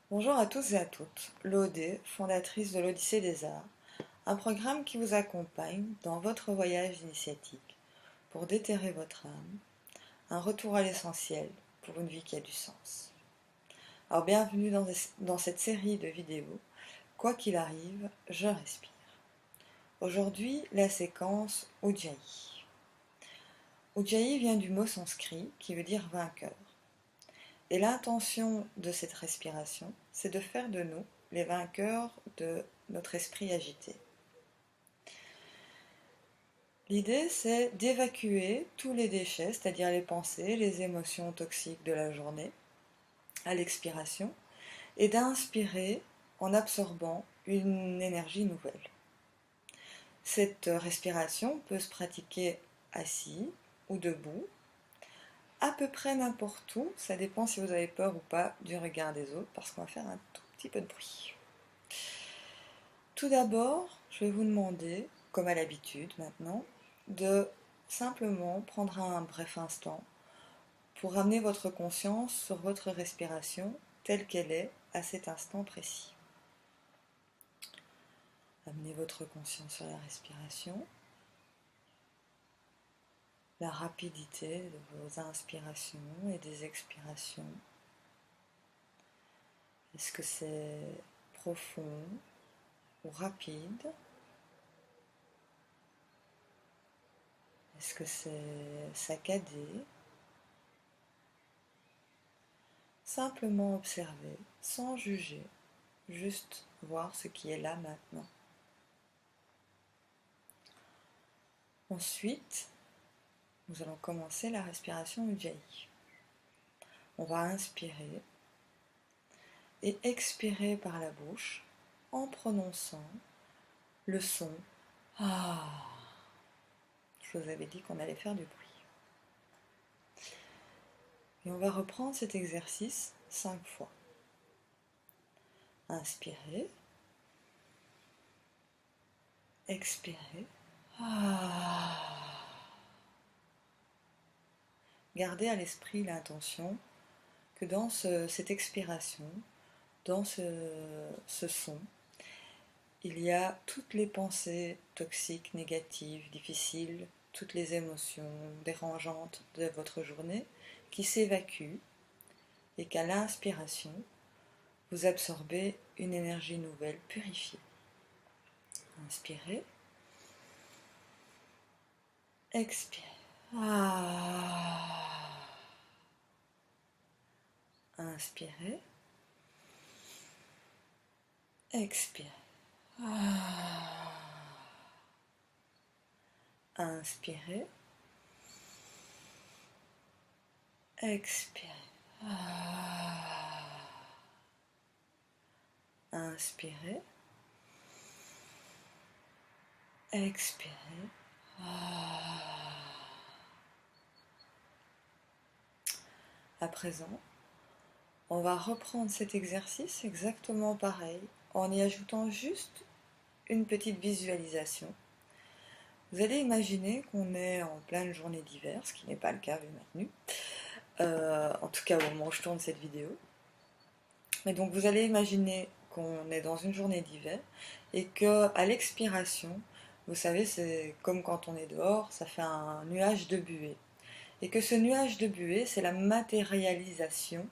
Bonjour à tous et à toutes, Lodé, fondatrice de l'Odyssée des Arts, un programme qui vous accompagne dans votre voyage initiatique pour déterrer votre âme, un retour à l'essentiel pour une vie qui a du sens. Alors bienvenue dans cette série de vidéos, quoi qu'il arrive, je respire. Aujourd'hui, la séquence Ujjayi. Ujjayi vient du mot sanskrit qui veut dire vainqueur. Et l'intention de cette respiration, c'est de faire de nous les vainqueurs de notre esprit agité. L'idée, c'est d'évacuer tous les déchets, c'est-à-dire les pensées, les émotions toxiques de la journée, à l'expiration, et d'inspirer en absorbant une énergie nouvelle. Cette respiration peut se pratiquer assis ou debout, à peu près n'importe où, ça dépend si vous avez peur ou pas du regard des autres, parce qu'on va faire un tout petit peu de bruit. Tout d'abord, je vais vous demander, comme à l'habitude maintenant, de simplement prendre un bref instant pour ramener votre conscience sur votre respiration telle qu'elle est à cet instant précis. Amenez votre conscience sur la respiration, la rapidité de vos inspirations et des expirations. Est-ce que c'est profond ou rapide? Est-ce que c'est saccadé? Simplement observer, sans juger, juste voir ce qui est là maintenant. Ensuite, nous allons commencer la respiration Ujjayi. On va inspirer et expirer par la bouche en prononçant le son Ah. Je vous avais dit qu'on allait faire du bruit. Et on va reprendre cet exercice 5 fois. Inspirez, expirez. Gardez à l'esprit l'intention que dans cette expiration, dans ce son, il y a toutes les pensées toxiques, négatives, difficiles, toutes les émotions dérangeantes de votre journée qui s'évacuent et qu'à l'inspiration, vous absorbez une énergie nouvelle, purifiée. Inspirez, expirez. Inspirez, expirez. Inspirez, expirez. Inspirez, expirez. À présent, on va reprendre cet exercice exactement pareil, en y ajoutant juste une petite visualisation. Vous allez imaginer qu'on est en pleine journée d'hiver, ce qui n'est pas le cas vu maintenu, en tout cas au moment où je tourne cette vidéo. Mais donc vous allez imaginer qu'on est dans une journée d'hiver et qu'à l'expiration, vous savez, c'est comme quand on est dehors, ça fait un nuage de buée. Et que ce nuage de buée, c'est la matérialisation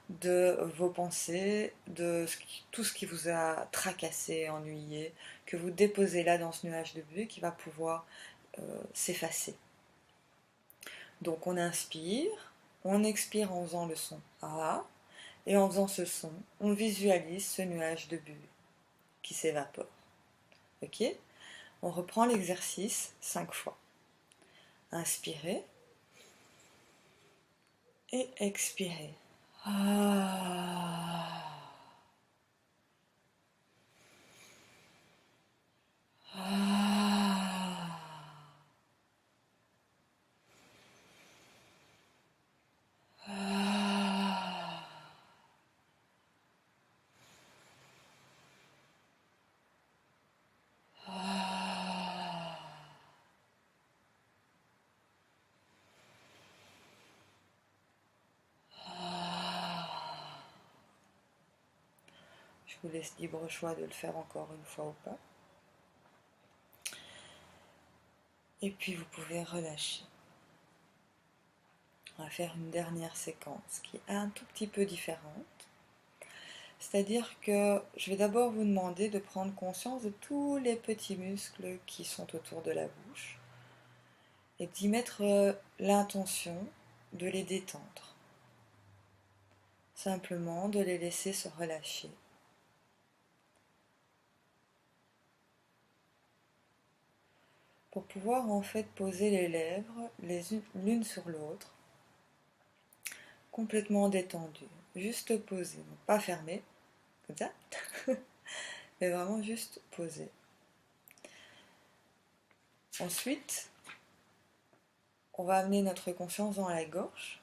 de vos pensées, de tout ce qui vous a tracassé, ennuyé, que vous déposez là dans ce nuage de buée qui va pouvoir s'effacer. Donc on inspire, on expire en faisant le son A, et en faisant ce son, on visualise ce nuage de buée qui s'évapore. Ok? On reprend l'exercice 5 fois. Inspirez et expirez. Je vous laisse libre choix de le faire encore une fois ou pas. Et puis vous pouvez relâcher. On va faire une dernière séquence qui est un tout petit peu différente. C'est-à-dire que je vais d'abord vous demander de prendre conscience de tous les petits muscles qui sont autour de la bouche et d'y mettre l'intention de les détendre. Simplement de les laisser se relâcher. Pour pouvoir en fait poser les lèvres l'une sur l'autre, complètement détendues, juste posées, donc pas fermées, comme ça, mais vraiment juste posées. Ensuite, on va amener notre conscience dans la gorge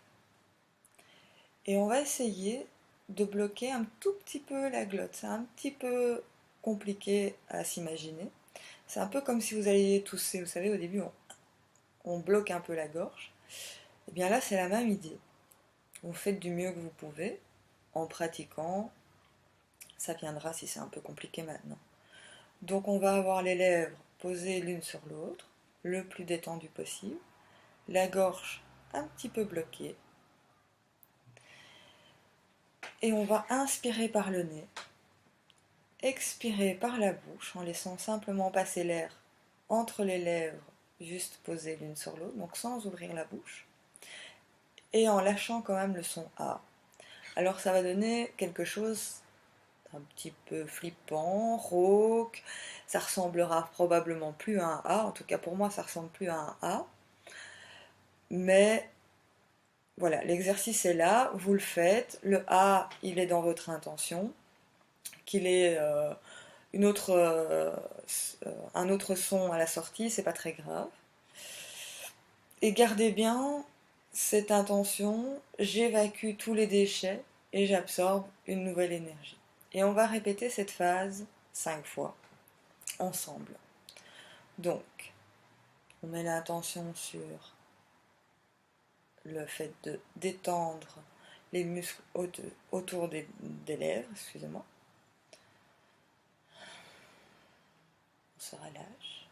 et on va essayer de bloquer un tout petit peu la glotte. C'est un petit peu compliqué à s'imaginer. C'est un peu comme si vous alliez tousser. Vous savez, au début, on bloque un peu la gorge. Et bien là, c'est la même idée. Vous faites du mieux que vous pouvez en pratiquant. Ça viendra si c'est un peu compliqué maintenant. Donc on va avoir les lèvres posées l'une sur l'autre, le plus détendu possible. La gorge un petit peu bloquée. Et on va inspirer par le nez, expirer par la bouche en laissant simplement passer l'air entre les lèvres, juste posées l'une sur l'autre, donc sans ouvrir la bouche, et en lâchant quand même le son A. Alors ça va donner quelque chose un petit peu flippant, rauque, ça ressemblera probablement plus à un A, en tout cas pour moi ça ressemble plus à un A, mais voilà, l'exercice est là, vous le faites, le A il est dans votre intention, qu'il ait un autre son à la sortie, c'est pas très grave. Et gardez bien cette intention, j'évacue tous les déchets et j'absorbe une nouvelle énergie. Et on va répéter cette phase 5 fois, ensemble. Donc, on met l'intention sur le fait de détendre les muscles autour des lèvres, excusez-moi. On se relâche.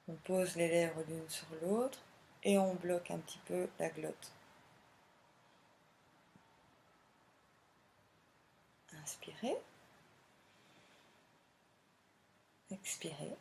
On pose les lèvres l'une sur l'autre et on bloque un petit peu la glotte. Inspirez. Expirez.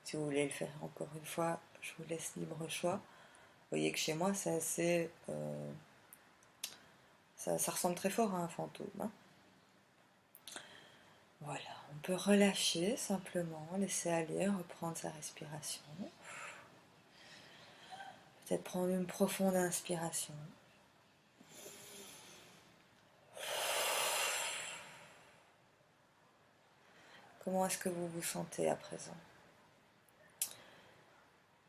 Si vous voulez le faire encore une fois, je vous laisse libre choix. Vous voyez que chez moi, c'est assez... ça ressemble très fort à un fantôme. Hein. Voilà, on peut relâcher simplement, laisser aller, reprendre sa respiration. Peut-être prendre une profonde inspiration. Comment est-ce que vous vous sentez à présent ?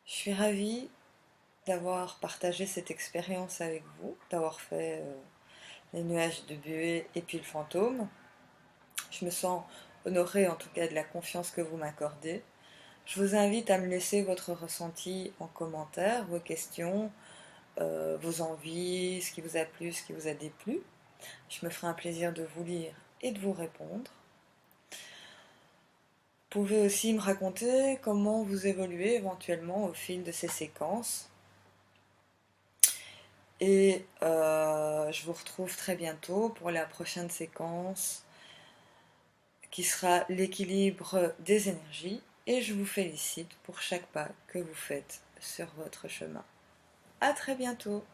Je suis ravie d'avoir partagé cette expérience avec vous, d'avoir fait les nuages de buée et puis le fantôme. Je me sens honorée en tout cas de la confiance que vous m'accordez. Je vous invite à me laisser votre ressenti en commentaire, vos questions, vos envies, ce qui vous a plu, ce qui vous a déplu. Je me ferai un plaisir de vous lire et de vous répondre. Vous pouvez aussi me raconter comment vous évoluez éventuellement au fil de ces séquences. Et je vous retrouve très bientôt pour la prochaine séquence qui sera l'équilibre des énergies. Et je vous félicite pour chaque pas que vous faites sur votre chemin. À très bientôt!